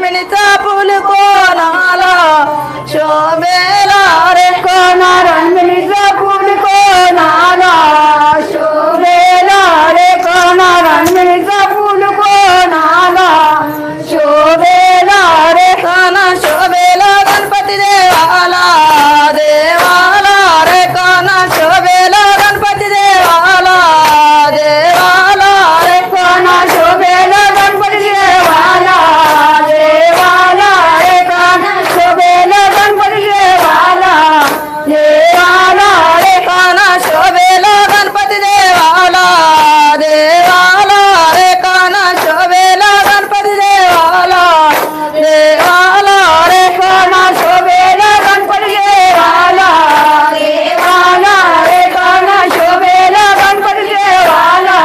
रणमिणीचा फुल कोणाला शोभेला रे कोणा रणमिणीचा फुल कोणाला शोभेला रे कोणा रणमिणीचा फुल कोणाला शोभेला रे काना शोभेला गणपती देवाला देवाला रे काना शोभेला गणपती देवाला देवाला रे कोणा शोभेला गणपती देवाला देवाला रे कोणा शोभेला गणपती देवाला देवाला रे काना शोभेला गणपती देवाला देवाला रे काना शोभेला गणपती देवाला देवाला रे कोणा शोभेला गणपती देवाला देवाला रे कोणा शोभेला गणपती देवाला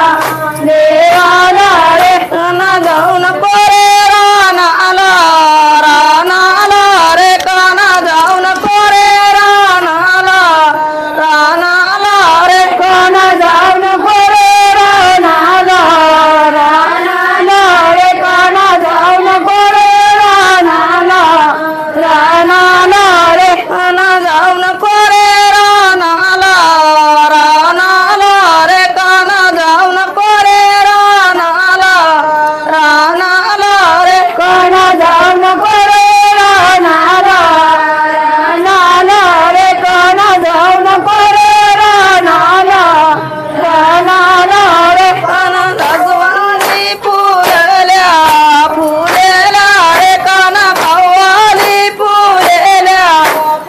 देवाला रे काना जाऊ नको रे रानाला रानाला रे काना जाऊ नको रे रानाला रानाला रे कोणा जाऊ नको रे रानाला रानाला रे कोणा जाऊ नको रे रानाला रानाला रे काना जाऊ नको रे रानाला रानाला रे काना जाऊ नको रे रानाला रानाला रे कोणा जाऊ नको रे रानाला रानाला रे कोणा जाऊ नको रे रानाला रानाला रे काना जागवानी फुलल्या फुलेल्या रे काना कव्वाली फुलेल्या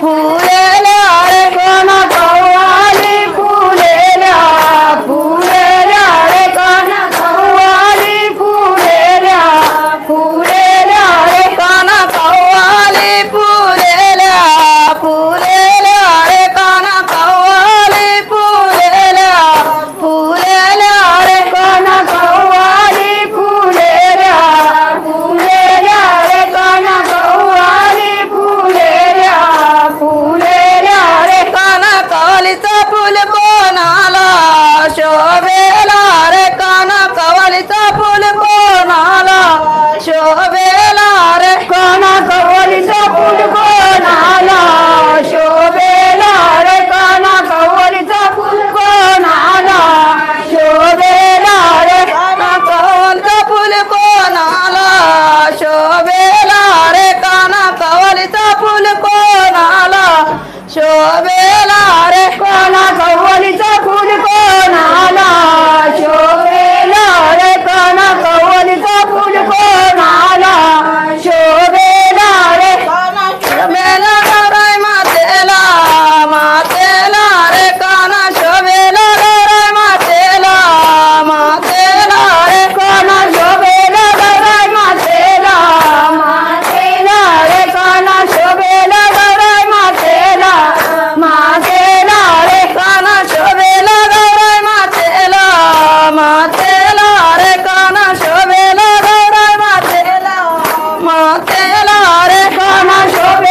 फुलेल्या रे कोणा कव्वाली फुलेल्या फुलेल्या रे कोणा कव्वाली फुलेल्या फुलेल्या रे काना कव्वाली फुलेल्या फुलेल्या रे काना कव्वाली फुलेल्या फुलेल्या रे कोणा कव्वाली फुलेल्या फुलेल्या रे कोणा कव्वाली फुलेल्या फुलेल्या रे काना कवालीचा फुल कोणाला शोभेला रे काना कवालीचा फुल कोणाला शोभेला रे कोणा कव्वालीचा फुल कोणाला शोभेला रे कोणा कव्वालीचा फुल कोणाला शोभेला रे काना कवालीचा फुल कोणाला शोभेला रे काना कवालीचा फुल कोणाला शोभेला रे कोणा कव्वालीचा फुल कोणाला शोभेला रे कोणा कव्वालीचा फुल कोणाला शोभेला रे शोभेला गौराई मातेला मातेला रे काना शोभेला गौराई मातेला मातेला रे कोणा शोभेला गौराई मातेला मातेला रे कोणा शोभेला गौराई मातेला मातेला रे काना शोभेला गौराई मातेला मातेला रे काना शोभेला गौराई मातेला मातेला रे कोणा शोभेला